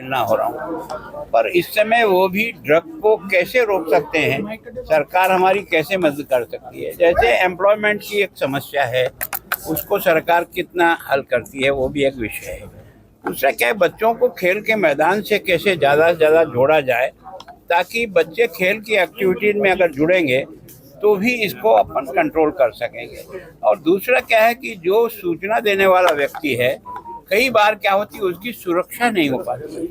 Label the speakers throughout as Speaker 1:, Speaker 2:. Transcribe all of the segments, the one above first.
Speaker 1: ना हो रहा हूँ, पर इस समय वो भी ड्रग को कैसे रोक सकते हैं, सरकार हमारी कैसे मदद कर सकती है। जैसे एम्प्लॉयमेंट की एक समस्या है, उसको सरकार कितना हल करती है वो भी एक विषय है। दूसरा क्या है, बच्चों को खेल के मैदान से कैसे ज़्यादा से ज़्यादा जोड़ा जाए, ताकि बच्चे खेल की एक्टिविटीज में अगर जुड़ेंगे तो भी इसको अपन कंट्रोल कर सकेंगे। और दूसरा क्या है कि जो सूचना देने वाला व्यक्ति है, कई बार क्या होती है उसकी सुरक्षा नहीं हो पाती,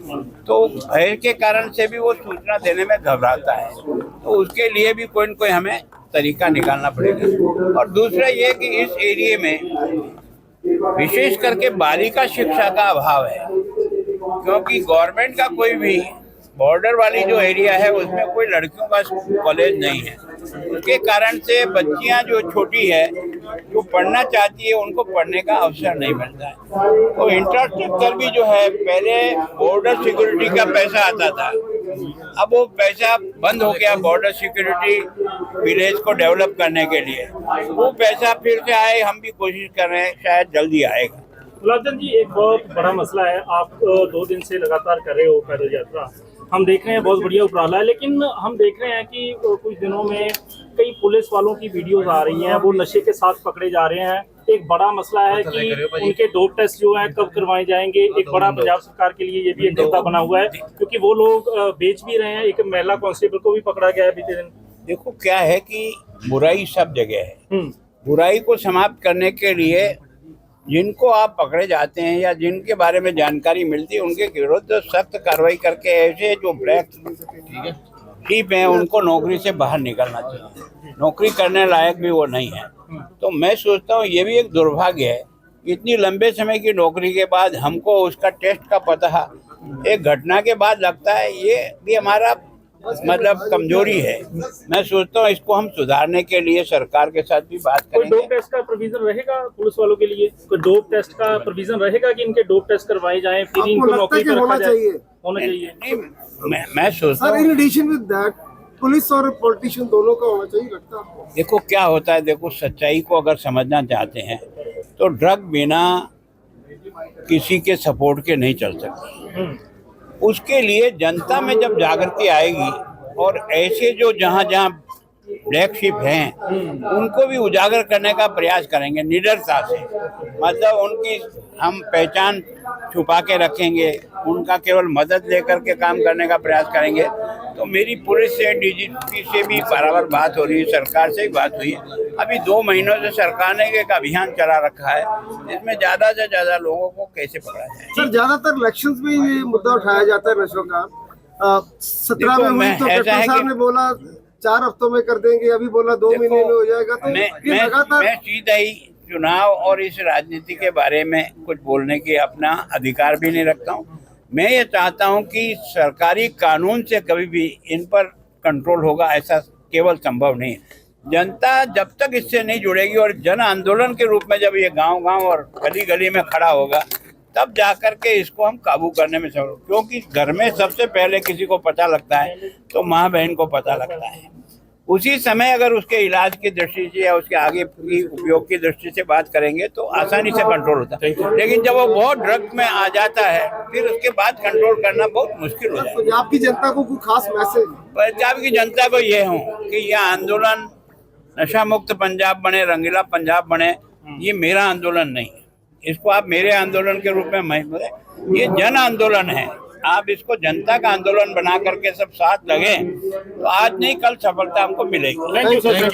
Speaker 1: तो भय के कारण से भी वो सूचना देने में घबराता है, तो उसके लिए भी कोई न कोई हमें तरीका निकालना पड़ेगा। और दूसरा ये कि इस एरिया में विशेष करके बालिका शिक्षा का अभाव है, क्योंकि गवर्नमेंट का कोई भी बॉर्डर वाली जो एरिया है उसमें कोई लड़कियों का कॉलेज नहीं है। उसके कारण से बच्चियां जो छोटी है, जो पढ़ना चाहती है, उनको पढ़ने का अवसर नहीं मिलता है। तो इंफ्रास्ट्रक्चर भी जो है, पहले बॉर्डर सिक्योरिटी का पैसा आता था, अब वो पैसा बंद हो गया। बॉर्डर सिक्योरिटी विलेज को डेवलप करने के लिए वो पैसा फिर से आए, हम भी कोशिश कर रहे हैं, शायद जल्दी आएगा।
Speaker 2: गुलाबचंद जी, एक बहुत बड़ा मसला है, आप 2 दिन से लगातार कर रहे हो पैदल यात्रा, हम देख रहे हैं बहुत बढ़िया उपराला है, लेकिन हम देख रहे हैं कि कुछ दिनों में कई पुलिस वालों की वीडियोस आ रही हैं, वो नशे के साथ पकड़े जा रहे हैं। एक बड़ा मसला है कि उनके डोप टेस्ट जो है कब करवाए जाएंगे। एक बड़ा पंजाब सरकार के लिए ये भी एक मुद्दा बना हुआ है, क्योंकि वो लोग बेच भी रहे हैं। एक महिला कांस्टेबल को भी पकड़ा गया है बीते दिन।
Speaker 1: देखो क्या है कि बुराई सब जगह है, बुराई को समाप्त करने के लिए जिनको आप पकड़े जाते हैं या जिनके बारे में जानकारी मिलती है, उनके विरुद्ध सख्त कार्रवाई करके ऐसे जो ब्लैक शीप हैं उनको नौकरी से बाहर निकलना चाहिए। नौकरी करने लायक भी वो नहीं है। तो मैं सोचता हूँ ये भी एक दुर्भाग्य है, इतनी लंबे समय की नौकरी के बाद हमको उसका टेस्ट का पता एक घटना के बाद लगता है, ये भी हमारा मतलब कमजोरी है। मैं सोचता हूँ इसको हम सुधारने के लिए सरकार के साथ भी बात करेंगे।
Speaker 2: कोई डोप टेस्ट का प्रोविजन रहेगा पुलिस वालों के लिए? कोई डोप टेस्ट का प्रोविजन रहेगा कि इनके डोप टेस्ट करवाए जाएं, फिर इनको नौकरी पर रखा जाए? होना चाहिए।
Speaker 1: नहीं, मैं सोचता हूँ
Speaker 3: in addition with that police और पॉलिटिशियन दोनों का होना चाहिए, लगता है आपको?
Speaker 1: देखो क्या होता है, देखो सच्चाई को अगर समझना चाहते हैं तो ड्रग बिना किसी के सपोर्ट के नहीं चल सकती। उसके लिए जनता में जब जागृति आएगी और ऐसे जो जहाँ जहाँ ब्लैक शिप हैं उनको भी उजागर करने का प्रयास करेंगे निडरता से। मतलब उनकी हम पहचान छुपा के रखेंगे, उनका केवल मदद लेकर के काम करने का प्रयास करेंगे। तो मेरी पुलिस से, डीजीपी से भी बराबर बात हो रही है, सरकार से भी बात हुई है। अभी 2 महीनों से सरकार ने एक अभियान चला रखा है, जिसमें ज़्यादा से ज़्यादा लोगों को कैसे पकड़ा जाए।
Speaker 3: सर, ज्यादातर इलेक्शंस में ये मुद्दा उठाया जाता है नशों का। 17 में हुई तो कप्तान साहब ने बोला 4 हफ्तों में कर देंगे, अभी बोला 2 महीने में हो जाएगा। तो
Speaker 1: मैं सीधा ही चुनाव और इस राजनीति के बारे में कुछ बोलने की अपना अधिकार भी नहीं रखता हूँ। मैं ये चाहता हूँ कि सरकारी कानून से कभी भी इन पर कंट्रोल होगा, ऐसा केवल संभव नहीं है। जनता जब तक इससे नहीं जुड़ेगी और जन आंदोलन के रूप में जब ये गांव-गांव और गली-गली में खड़ा होगा, तब जाकर के इसको हम काबू करने में सफल। क्योंकि घर में सबसे पहले किसी को पता लगता है तो माँ बहन को पता लगता है। उसी समय अगर उसके इलाज की दृष्टि से या उसके आगे की उपयोग की दृष्टि से बात करेंगे तो आसानी से कंट्रोल होता है। लेकिन जब वो बहुत ड्रग में आ जाता है, फिर उसके बाद कंट्रोल करना बहुत मुश्किल हो जाता है।
Speaker 3: पंजाब की जनता को कोई खास मैसेज?
Speaker 1: पंजाब की जनता को ये हो कि यह आंदोलन नशा मुक्त पंजाब बने, रंगीला पंजाब बने, ये मेरा आंदोलन नहीं है। इसको आप मेरे आंदोलन के रूप में मत, ये जन आंदोलन है। आप इसको जनता का आंदोलन बना करके सब साथ लगे तो आज नहीं कल सफलता हमको मिलेगी।